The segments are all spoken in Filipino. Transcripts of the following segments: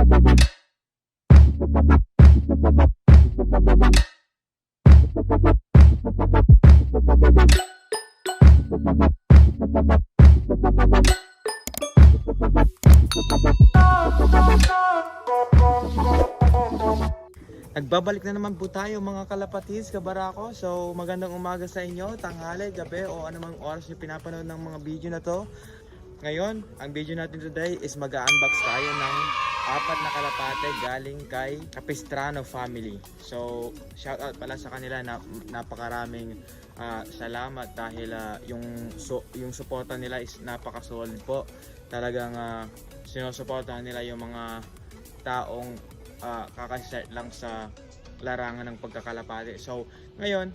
Nagbabalik na naman po tayo mga kalapatids, kabarako. So magandang umaga sa inyo, tanghali, gabi o anumang oras nyo pinapanood ng mga video na to. Ngayon, ang video natin today is mag-unbox tayo ng 4 na kalapate galing kay Capistrano family. So shoutout pala sa kanila, na napakaraming salamat dahil yung suporta nila is napaka-solid po. Talagang sinusuportahan nila yung mga taong kakastart lang sa larangan ng pagkakalapate. So ngayon,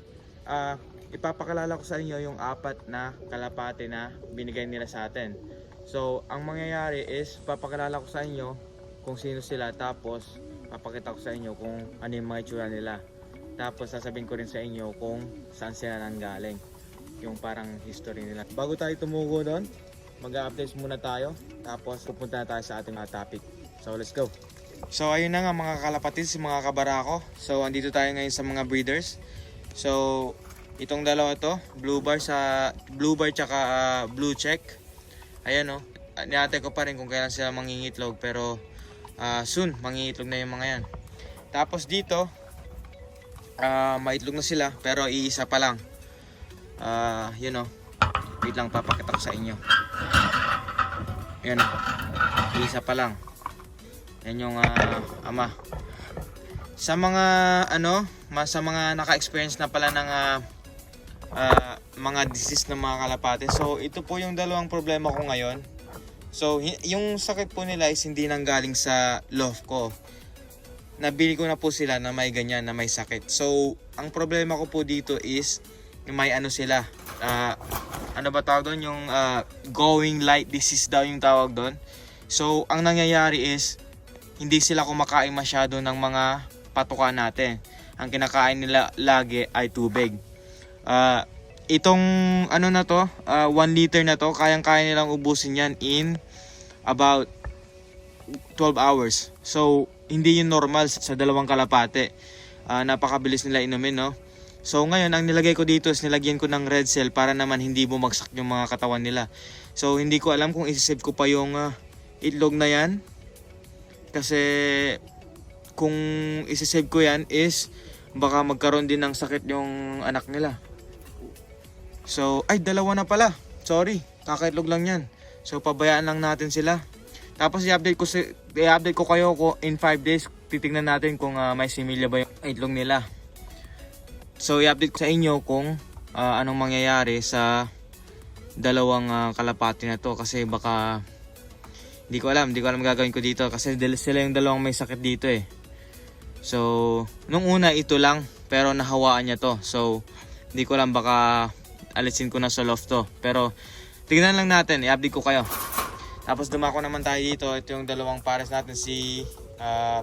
ipapakilala ko sa inyo yung 4 na kalapate na binigay nila sa atin. So ang mangyayari is papakilala ko sa inyo kung sino sila, tapos papakita ko sa inyo kung ano yung mga itsura nila, tapos sasabihin ko rin sa inyo kung saan sila nanggaling, yung parang history nila. Bago tayo tumugo doon, mag-updates muna tayo, tapos pupunta na tayo sa ating topic. So let's go. So ayun na nga mga kalapatids, mga kabarako. So andito tayo ngayon sa mga breeders. So itong dalawa to, blue bar tsaka blue check. Ayan o, niate ko pa rin kung kailan sila mangingitlog, pero soon mangingitlog na yung mga yan. Tapos dito, maitlog na sila pero iisa pa lang. Yun o, wait lang, papakita ko sa inyo. Ayan o, iisa pa lang. Yan yung ama. Sa mga sa mga naka-experience na pala ng mga disease ng mga kalapate. So ito po yung dalawang problema ko ngayon. So yung sakit po nila is hindi nanggaling sa loft ko. Nabili ko na po sila na may ganyan, na may sakit. So ang problema ko po dito is may sila. Ano ba tawag doon? Yung going light disease daw yung tawag doon. So ang nangyayari is hindi sila kumakain masyado ng mga patukan natin. Ang kinakain nila lagi ay tubig. Itong na to, 1 liter na to, kayang-kaya nilang ubusin yan in about 12 hours. So hindi yun normal sa dalawang kalapate. Napakabilis nila inumin, no? So ngayon, ang nilagay ko dito is nilagyan ko ng red cell para naman hindi bumagsak yung mga katawan nila. So hindi ko alam kung isisave ko pa yung itlog na yan, kasi kung isisave ko yan is baka magkaroon din ng sakit yung anak nila. So ay, dalawa na pala, sorry, kakaitlog lang yan. So pabayaan lang natin sila. Tapos i-update ko kayo in 5 days. Titingnan natin kung may similya ba yung itlog nila. So i-update ko sa inyo kung anong mangyayari sa dalawang kalapati na to, kasi baka hindi ko alam gagawin ko dito, kasi sila yung dalawang may sakit dito eh. So nung una ito lang, pero nahawaan niya to. So hindi ko alam, baka alisin ko na sa loft to. Pero tingnan lang natin, i-update ko kayo. Tapos dumako naman tayo dito. Ito yung dalawang pares natin, si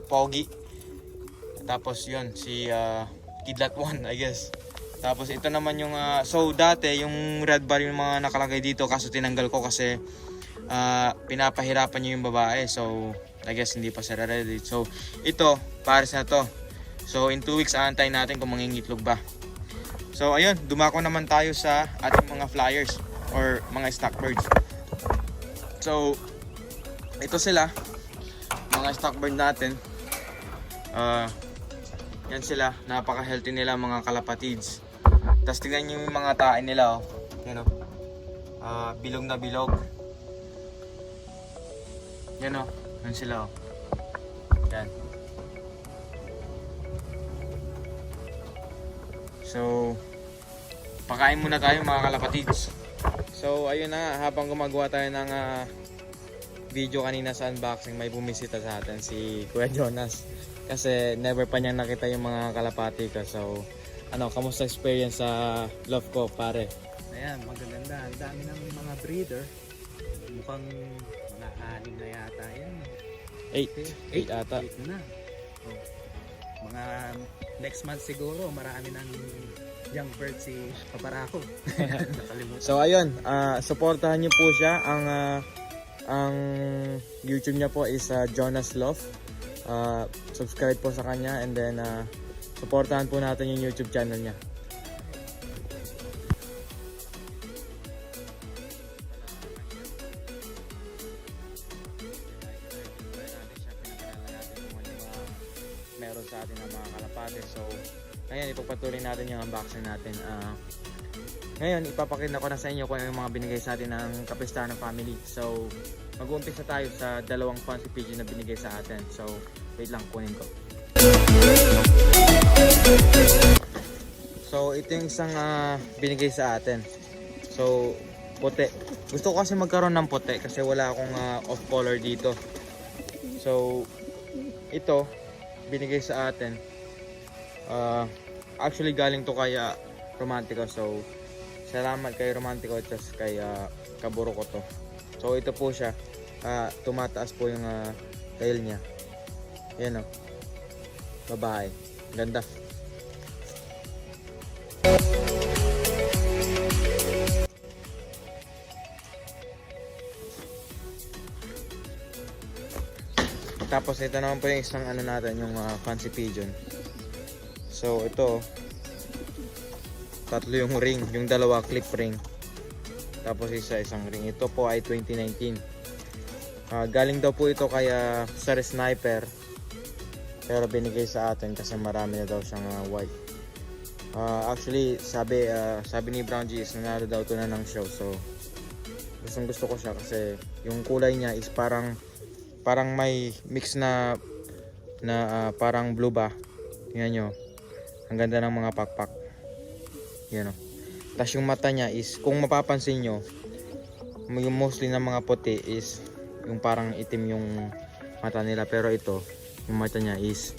Pogi. Tapos yun, si Kidlat 1, I guess. Tapos ito naman yung so dati yung red bar yung mga nakalagay dito, kaso tinanggal ko kasi pinapahirapan niyo yung babae. So I guess hindi pa sila ready. So ito, pares na to. So in 2 weeks aantayin natin kung mangingitlog ba. So ayun, dumako naman tayo sa ating mga flyers or mga stock birds. So ito sila, mga stock bird natin. Yan sila, napaka-healthy nila mga kalapatids. Tapos tingnan nyo yung mga tae nila, oh. Yan, oh. Bilog na bilog. Yan, oh. Yan sila, oh. Yan. So pakain muna tayo mga kalapatids. So ayun na, habang gumagawa tayo ng video kanina sa unboxing, may bumisita sa atin, si Kuya Jonas. Kasi never pa niya nakita yung mga kalapati ko. So kamusta experience sa love ko, pare? Ayan, magaganda. Ang dami ng mga breeder. Mukhang mga 6 na yata yan. 8 ata. 8 na. Oh. Mga next month siguro, marami ng young bird si Paparako. Nakalimutan. So ayun, supportahan niyo po siya. Ang YouTube niya po is Jonas Love. subscribe po sa kanya, and then supportahan po natin yung YouTube channel niya. Meron sa atin ang mga kalapate. So ngayon ipagpatuloy natin yung unboxing natin. Ngayon ipapakita ko na sa inyo kung ano yung mga binigay sa atin ng Capistrano family. So mag-uumpisa tayo sa dalawang fancy pigeon na binigay sa atin. So wait lang, kunin ko. So ito yung isang binigay sa atin. So puti. Gusto ko kasi magkaroon ng puti kasi wala akong off color dito. So ito binigay sa atin. Actually galing to kay Romantico. So salamat kay Romantico at kay kaburo ko to. So ito po siya. Tumataas po yung tail niya. Yan o. Babae. Ganda. Tapos ito naman po yung isang ano natin, yung fancy pigeon. So ito, tatlo yung ring, yung dalawa clip ring. Tapos isang ring. Ito po ay 2019. Galing daw po ito kaya sa Sniper. Pero binigay sa atin kasi marami na daw siyang white. Actually, sabi ni Brown G is nanalo daw to na ng show. So gusto ko siya kasi yung kulay niya is parang may mix na parang blue ba. Tingnan nyo. Ang ganda ng mga pakpak. Yan o. Tapos yung mata niya is, kung mapapansin nyo, yung mostly ng mga puti is yung parang itim yung mata nila. Pero ito, yung mata niya is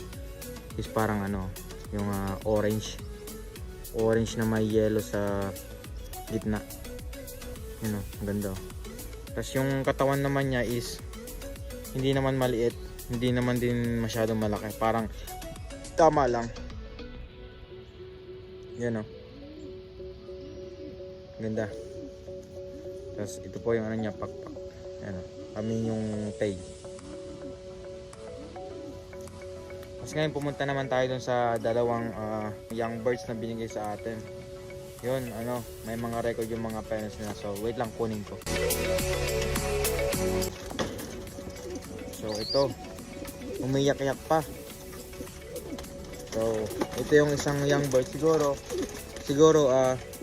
parang ano, yung orange. Orange na may yellow sa gitna. Yan o. Ang ganda o. Tapos yung katawan naman niya is hindi naman maliit, hindi naman din masyadong malaki, parang tama lang. Yan o. Ganda. Tapos ito po yung ano niya, pakpak. Yan o. Kami yung tail. Tapos ngayon pumunta naman tayo dun sa dalawang young birds na binigay sa atin. Yun, ano, may mga record yung mga parents nila. So wait lang, kunin ko. So ito, umiyak-iyak pa. So ito yung isang young bird. Siguro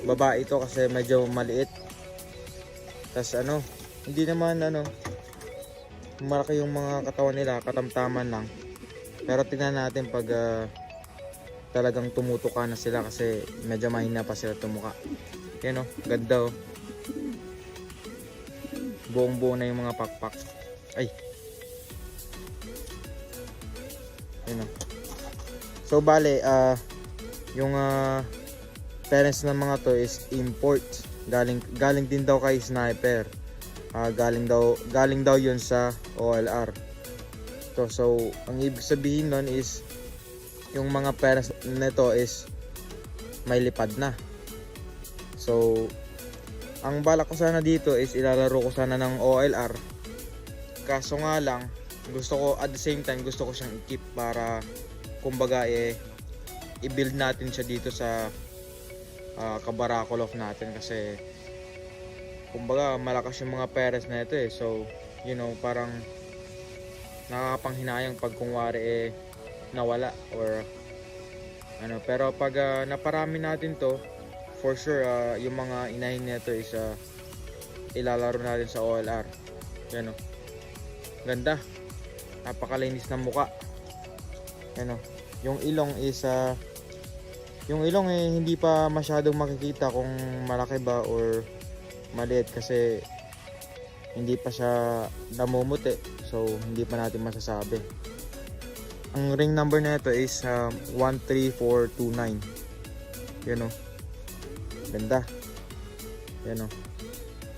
babae ito kasi medyo maliit. Tapos ano, hindi naman ano, malaki yung mga katawan nila, katamtaman lang. Pero tingnan natin pag talagang tumutuka na sila kasi medyo mahina pa sila tumuka. Yan o, ganda o. Buong-buo na yung mga pakpak. Ay. Yan o. So bale, yung parents ng mga to is import. Galing din daw kay Sniper. Galing daw yun sa OLR. So ang ibig sabihin nun is yung mga parents nito is may lipad na. So ang balak ko sana dito is ilalaro ko sana ng OLR. Kaso nga lang, gusto ko at the same time gusto ko siyang i-keep para kumbaga i-build natin siya dito sa Kabarakolov natin kasi kumbaga malakas yung mga parents na ito so you know parang nakakapanghinayang pag kunwari nawala or ano. Pero pag naparami natin to, for sure yung mga inahin nito is ilalaro natin sa OLR. Yan o, ganda, napakalinis ng muka. Yan o, yung ilong is yung ilong hindi pa masyadong makikita kung malaki ba or maliit kasi hindi pa siya namumuti, so hindi pa natin masasabi. Ang ring number na ito is 13429. Yan o, ganda. Yan o,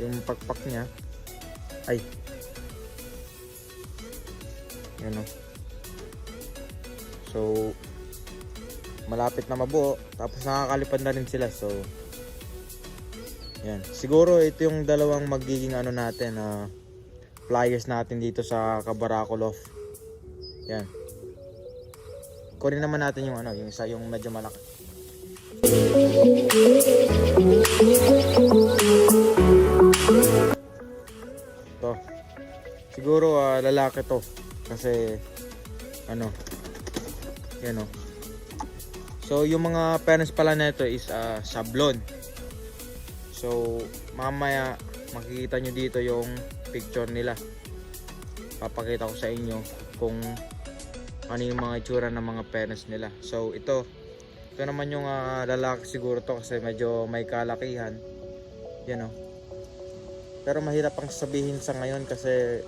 yung pakpak niya ay yan o. So malapit na mabuo, tapos nakakalipad na rin sila. So yan, siguro ito yung dalawang magiging ano natin flyers natin dito sa Kabarakolov. Yan, Kunin naman natin yung ano, yung isa, yung medyo malaki. To. Siguro lalaki to. Kasi ano, yan o. So yung mga parents pala nito is sablon. So mamaya makikita nyo dito yung picture nila. Papakita ko sa inyo kung ano yung mga itsura ng mga parents nila. So ito naman yung lalaki siguro to kasi medyo may kalakihan. Yan o. Pero mahirap ang sabihin sa ngayon kasi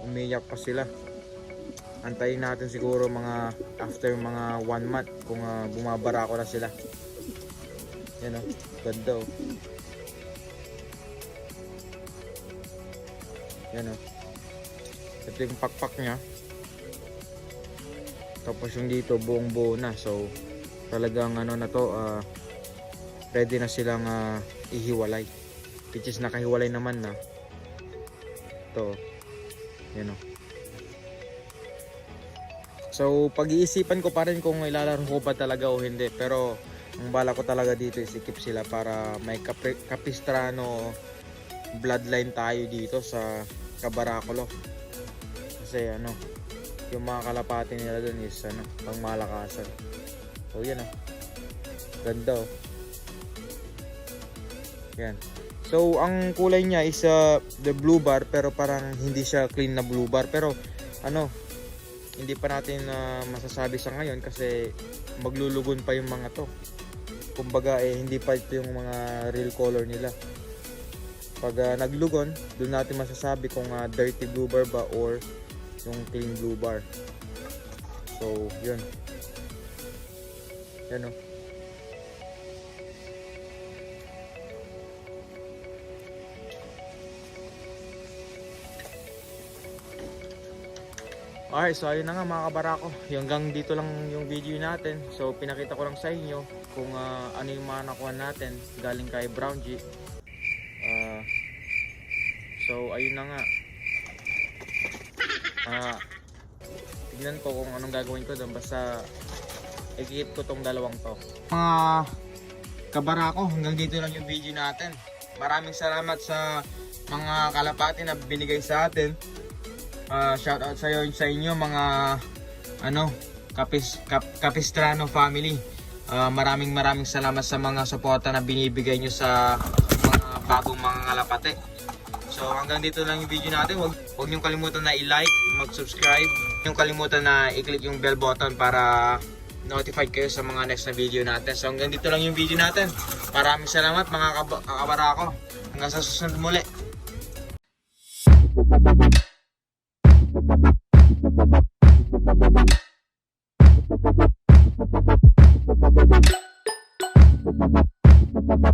umiyak pa sila. Antayin natin siguro mga after mga 1 month kung bumabara ko na sila. Yan o, ganda o. Yan o. Ito yung pakpak nya. Tapos yung dito buong buo na. So talagang ano na to, ready na silang ihiwalay. Which is nakahiwalay naman na. Ito. Yan o. So pag-iisipan ko pa rin kung ilalaro ko pa talaga o hindi. Pero ang bala ko talaga dito is ikip sila para may Capistrano bloodline tayo dito sa Cabaraculo. Kasi ano, yung mga kalapati nila dun is pang malakasan. So yan o. Ganda o. Yan. So ang kulay niya is the blue bar, pero parang hindi siya clean na blue bar. Pero ano, hindi pa natin masasabi sa ngayon kasi maglulugon pa yung mga to. Kumbaga hindi pa ito yung mga real color nila. Pag naglugon, doon natin masasabi kung dirty blue bar ba or yung clean blue bar. So yun. Yan o. Alright, so ayun na nga mga kabarako. Hanggang dito lang yung video natin. So pinakita ko lang sa inyo kung ano yung mga nakuha natin galing kay Brown G. So ayun na nga. Tignan ko kung anong gagawin ko doon. Basta i-keep ko tong dalawang to. Mga kabarako, hanggang dito lang yung video natin. Maraming salamat sa mga kalapati na binigay sa atin. Shoutout sa inyo mga Capistrano family. Maraming salamat sa mga suporta na binibigay nyo sa mga bagong mga kalapate. So hanggang dito lang yung video natin. Huwag nyo kalimutan na i-like, mag-subscribe. Huwag nyo kalimutan na i-click yung bell button para notified kayo sa mga next na video natin. So hanggang dito lang yung video natin. Maraming salamat mga kabarako. Hanggang sa susunod muli. Bye.